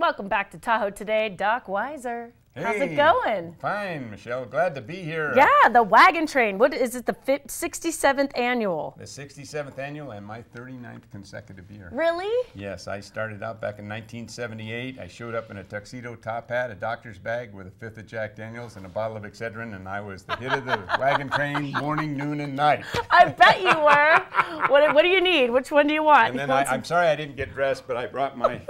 Welcome back to Tahoe Today, Doc Weiser. Hey, how's it going? Fine, Michelle. Glad to be here. Yeah, the Wagon Train. What is it? The 67th annual? The 67th annual and my 39th consecutive year. Really? Yes, I started out back in 1978. I showed up in a tuxedo top hat, a doctor's bag with a fifth of Jack Daniels and a bottle of Excedrin, and I was the hit of the Wagon Train morning, noon, and night. I bet you were. What do you need? Which one do you want? And then I'm sorry I didn't get dressed, but I brought my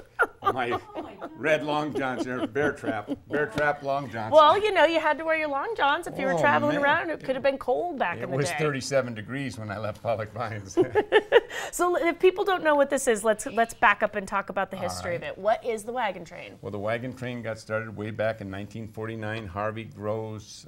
red long johns here, bear trap long johns. Well, you know, you had to wear your long johns if you were traveling man. around. It could have been cold back in the day. It was 37 degrees when I left Pollock Pines. So if people don't know what this is, let's back up and talk about the history of it. What is the Wagon Train? Well, the Wagon Train got started way back in 1949. Harvey Gross,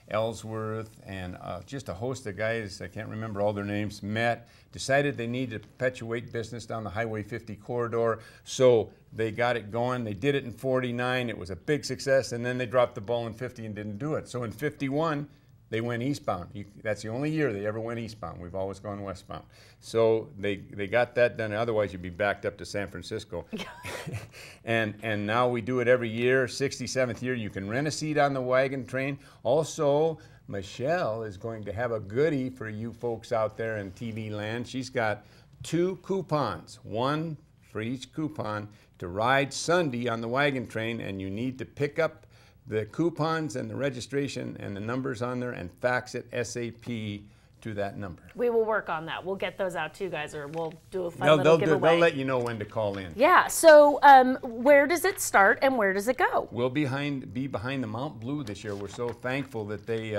Ellsworth, and just a host of guys, I can't remember all their names, met, decided they needed to perpetuate business down the Highway 50 corridor. So they got it going. They did it in 49. It was a big success, and then they dropped the ball in 50 and didn't do it. So in 51, they went eastbound. That's the only year they ever went eastbound. We've always gone westbound. So they got that done. Otherwise, you'd be backed up to San Francisco. and now we do it every year. 67th year, you can rent a seat on the Wagon Train. Also, Michelle is going to have a goodie for you folks out there in TV land. She's got 2 coupons, one for each coupon, to ride Sunday on the Wagon Train, and you need to pick up the coupons and the registration and the numbers on there and fax it SAP to that number. We will work on that. We'll get those out to you guys, or we'll do a fun little giveaway. They'll let you know when to call in. Yeah, so where does it start and where does it go? We'll be behind the Mount Blue this year. We're so thankful that they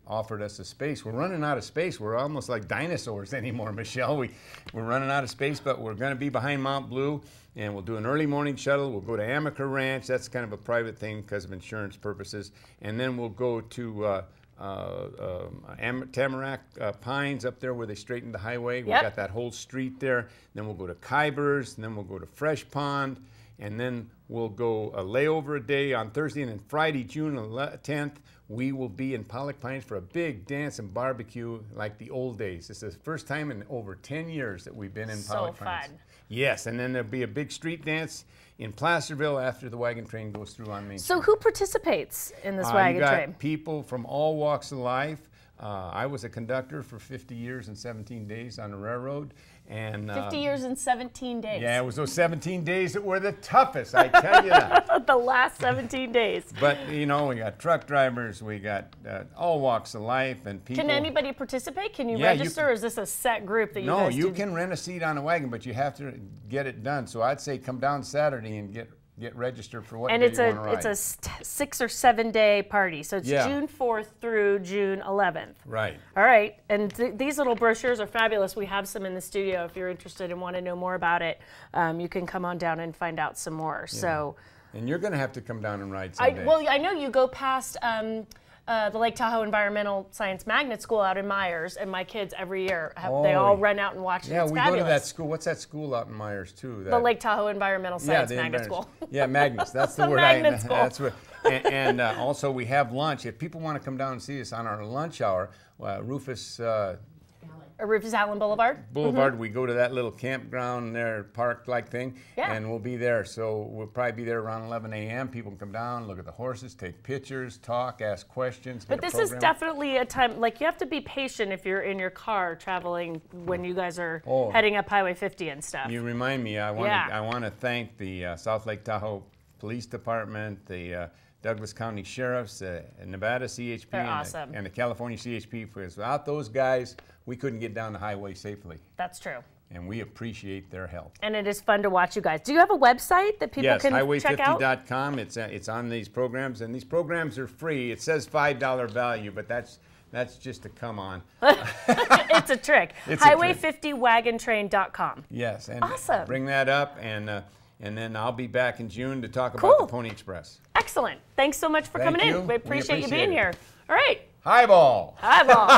offered us a space. We're running out of space. We're almost like dinosaurs anymore, Michelle. We're running out of space, but we're going to be behind Mount Blue, and we'll do an early morning shuttle. We'll go to Amica Ranch. That's kind of a private thing because of insurance purposes. And then we'll go to Tamarack Pines up there where they straightened the highway. We've got that whole street there. Then we'll go to Kybers, and then we'll go to Fresh Pond, and then we'll go a layover a day on Thursday, and then Friday, June 10th, we will be in Pollock Pines for a big dance and barbecue like the old days. This is the first time in over 10 years that we've been in Pollock Pines. So fun. Yes, and then there'll be a big street dance in Placerville after the Wagon Train goes through on Main Street. So who participates in this Wagon Train? You got people from all walks of life. I was a conductor for 50 years and 17 days on the railroad. And 50 years and 17 days. Yeah, it was those 17 days that were the toughest, I tell you that. The last 17 days. But, you know, we got truck drivers, we got all walks of life, and people. Can anybody participate? Can you register, or is this a set group that you guys do? No, you can rent a seat on a wagon, but you have to get it done. So I'd say come down Saturday and get registered for what day you want to ride. And it's a 6 or 7 day party. So it's June 4th through June 11th. Right. All right. And these little brochures are fabulous. We have some in the studio. If you're interested and want to know more about it, you can come on down and find out some more. Yeah. So. And you're going to have to come down and ride someday. Well, I know you go past the Lake Tahoe Environmental Science Magnet School out in Myers, and my kids every year, they all run out and watch it. Yeah, it's we fabulous. go to that school. What's that school out in Myers, too? The Lake Tahoe Environmental Science Magnet School. Yeah, Magnus. That's the word. Magnet School. That's what. And also, we have lunch. If people want to come down and see us on our lunch hour, Rufus Allen Boulevard. We go to that little campground there, park-like thing, and we'll be there. So we'll probably be there around 11 a.m. People can come down, look at the horses, take pictures, talk, ask questions. But this is definitely a time, like, you have to be patient if you're in your car traveling when you guys are heading up Highway 50 and stuff. You remind me, I want to thank the South Lake Tahoe Police Department, the Douglas County Sheriffs, Nevada CHP, and the California CHP, because without those guys, we couldn't get down the highway safely. That's true. And we appreciate their help. And it is fun to watch you guys. Do you have a website that people can check out? Yes, highway50.com. It's on these programs, and these programs are free. It says $5 value, but that's just to come on. It's a trick. Highway50wagontrain.com. Yes, and awesome. Bring that up, and then I'll be back in June to talk about the Pony Express. Excellent. Thanks so much for coming in. We appreciate you being here. All right. Highball. Highball.